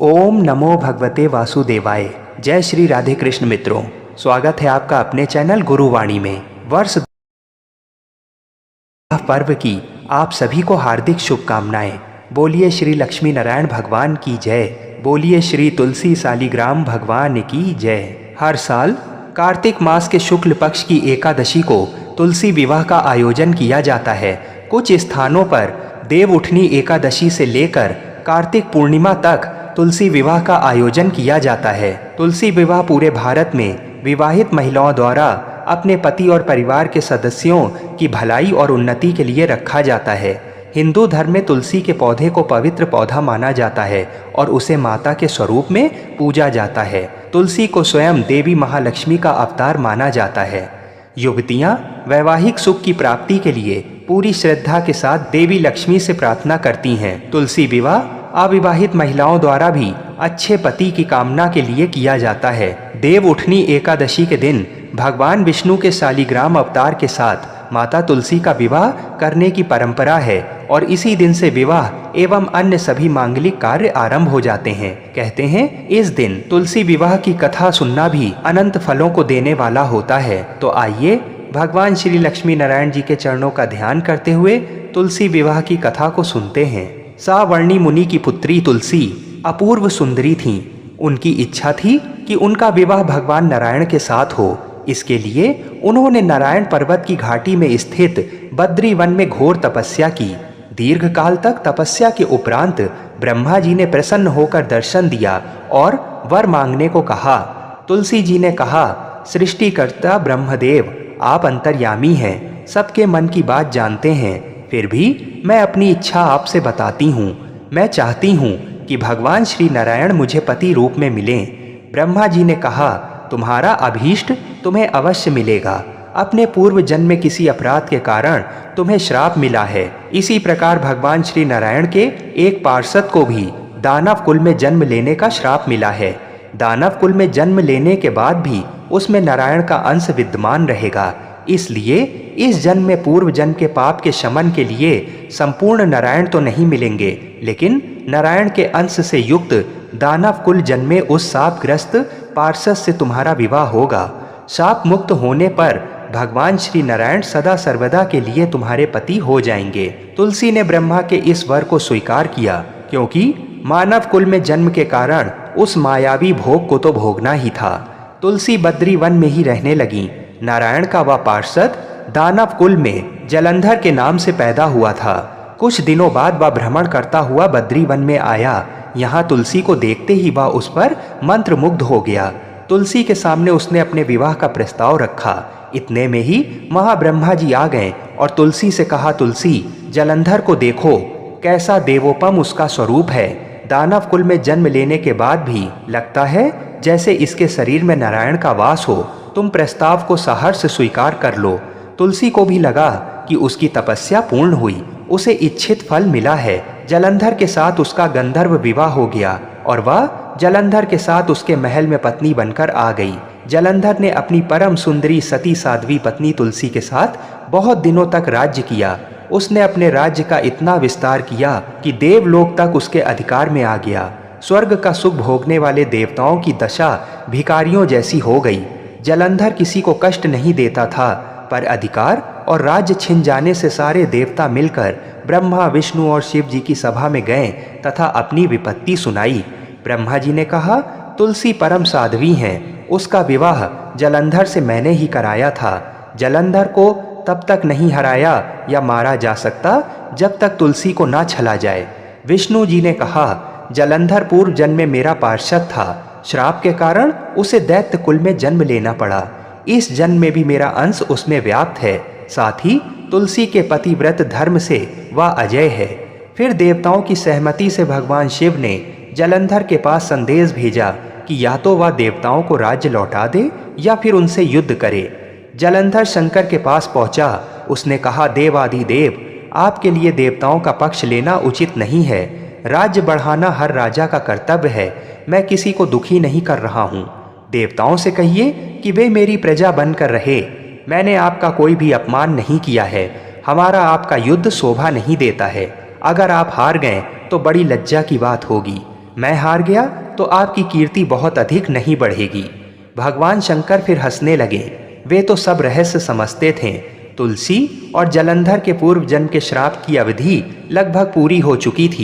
ओम नमो भगवते वासुदेवाय। जय श्री राधे कृष्ण मित्रों, स्वागत है आपका अपने चैनल गुरुवाणी में। वर्ष पर्व की आप सभी को हार्दिक शुभकामनाएं। बोलिए श्री लक्ष्मी नारायण भगवान की जय। बोलिए श्री तुलसी सालीग्राम भगवान की जय। हर साल कार्तिक मास के शुक्ल पक्ष की एकादशी को तुलसी विवाह का आयोजन किया जाता है। कुछ स्थानों पर देव उठनी एकादशी से लेकर कार्तिक पूर्णिमा तक तुलसी विवाह का आयोजन किया जाता है। तुलसी विवाह पूरे भारत में विवाहित महिलाओं द्वारा अपने पति और परिवार के सदस्यों की भलाई और उन्नति के लिए रखा जाता है। हिंदू धर्म में तुलसी के पौधे को पवित्र पौधा माना जाता है और उसे माता के स्वरूप में पूजा जाता है। तुलसी को स्वयं देवी महालक्ष्मी का अवतार माना जाता है। युवतियाँ वैवाहिक सुख की प्राप्ति के लिए पूरी श्रद्धा के साथ देवी लक्ष्मी से प्रार्थना करती हैं। तुलसी विवाह अविवाहित महिलाओं द्वारा भी अच्छे पति की कामना के लिए किया जाता है। देव उठनी एकादशी के दिन भगवान विष्णु के शालिग्राम अवतार के साथ माता तुलसी का विवाह करने की परंपरा है और इसी दिन से विवाह एवं अन्य सभी मांगलिक कार्य आरंभ हो जाते हैं। कहते हैं इस दिन तुलसी विवाह की कथा सुनना भी अनंत फलों को देने वाला होता है। तो आइए भगवान श्री लक्ष्मी नारायण जी के चरणों का ध्यान करते हुए तुलसी विवाह की कथा को सुनते हैं। सावर्णी मुनि की पुत्री तुलसी अपूर्व सुंदरी थीं। उनकी इच्छा थी कि उनका विवाह भगवान नारायण के साथ हो। इसके लिए उन्होंने नारायण पर्वत की घाटी में स्थित बद्री वन में घोर तपस्या की। दीर्घ काल तक तपस्या के उपरांत ब्रह्मा जी ने प्रसन्न होकर दर्शन दिया और वर मांगने को कहा। तुलसी जी ने कहा, सृष्टिकर्ता ब्रह्मदेव, आप अंतर्यामी हैं, सबके मन की बात जानते हैं। फिर भी मैं अपनी इच्छा आपसे बताती हूँ। मैं चाहती हूँ कि भगवान श्री नारायण मुझे पति रूप में मिलें। ब्रह्मा जी ने कहा, तुम्हारा अभीष्ट तुम्हें अवश्य मिलेगा। अपने पूर्व जन्म में किसी अपराध के कारण तुम्हें श्राप मिला है। इसी प्रकार भगवान श्री नारायण के एक पार्षद को भी दानव कुल में जन्म लेने का श्राप मिला है। दानव कुल में जन्म लेने के बाद भी उसमें नारायण का अंश विद्यमान रहेगा। इसलिए इस जन्म में पूर्व जन्म के पाप के शमन के लिए संपूर्ण नारायण तो नहीं मिलेंगे, लेकिन नारायण के अंश से युक्त दानव कुल जन्म में उस शापग्रस्त पार्षद से तुम्हारा विवाह होगा। शाप मुक्त होने पर भगवान श्री नारायण सदा सर्वदा के लिए तुम्हारे पति हो जाएंगे। तुलसी ने ब्रह्मा के इस वर को स्वीकार किया, क्योंकि मानव कुल में जन्म के कारण उस मायावी भोग को तो भोगना ही था। तुलसी बद्री वन में ही रहने लगी। नारायण का वह पार्षद दानव कुल में जलंधर के नाम से पैदा हुआ था। कुछ दिनों बाद वह भ्रमण करता हुआ बद्री वन में आया। यहाँ तुलसी को देखते ही वह उस पर मंत्रमुग्ध हो गया। तुलसी के सामने उसने अपने विवाह का प्रस्ताव रखा। इतने में ही महाब्रह्मा जी आ गए और तुलसी से कहा, तुलसी, जलंधर को देखो, कैसा देवोपम उसका स्वरूप है। दानव कुल में जन्म लेने के बाद भी लगता है जैसे इसके शरीर में नारायण का वास हो। तुम प्रस्ताव को सहर्ष स्वीकार कर लो। तुलसी को भी लगा कि उसकी तपस्या पूर्ण हुई, उसे इच्छित फल मिला है। जलंधर के साथ उसका गंधर्व विवाह हो गया और वह जलंधर के साथ उसके महल में पत्नी बनकर आ गई। जलंधर ने अपनी परम सुंदरी सती साध्वी पत्नी तुलसी के साथ बहुत दिनों तक राज्य किया। उसने अपने राज्य का इतना विस्तार किया कि देवलोक तक उसके अधिकार में आ गया। स्वर्ग का सुख भोगने वाले देवताओं की दशा भिखारियों जैसी हो गई। जलंधर किसी को कष्ट नहीं देता था, पर अधिकार और राज्य छिन जाने से सारे देवता मिलकर ब्रह्मा, विष्णु और शिव जी की सभा में गए तथा अपनी विपत्ति सुनाई। ब्रह्मा जी ने कहा, तुलसी परम साध्वी हैं, उसका विवाह जलंधर से मैंने ही कराया था। जलंधर को तब तक नहीं हराया या मारा जा सकता जब तक तुलसी को ना छला जाए। विष्णु जी ने कहा, जलंधर पूर्व जन्म में मेरा पार्षद था। श्राप के कारण उसे दैत्य कुल में जन्म लेना पड़ा। इस जन्म में भी मेरा अंश उसमें व्याप्त है। साथ ही तुलसी के पतिव्रत धर्म से वह अजय है। फिर देवताओं की सहमति से भगवान शिव ने जलंधर के पास संदेश भेजा कि या तो वह देवताओं को राज्य लौटा दे या फिर उनसे युद्ध करे। जलंधर शंकर के पास पहुंचा। उसने कहा, देवाधिदेव, आपके लिए देवताओं का पक्ष लेना उचित नहीं है। राज्य बढ़ाना हर राजा का कर्तव्य है। मैं किसी को दुखी नहीं कर रहा हूँ। देवताओं से कहिए कि वे मेरी प्रजा बनकर रहे। मैंने आपका कोई भी अपमान नहीं किया है। हमारा आपका युद्ध शोभा नहीं देता है। अगर आप हार गए तो बड़ी लज्जा की बात होगी। मैं हार गया तो आपकी कीर्ति बहुत अधिक नहीं बढ़ेगी। भगवान शंकर फिर हंसने लगे। वे तो सब रहस्य समझते थे। तुलसी और जलंधर के पूर्व जन्म के श्राप की अवधि लगभग पूरी हो चुकी थी।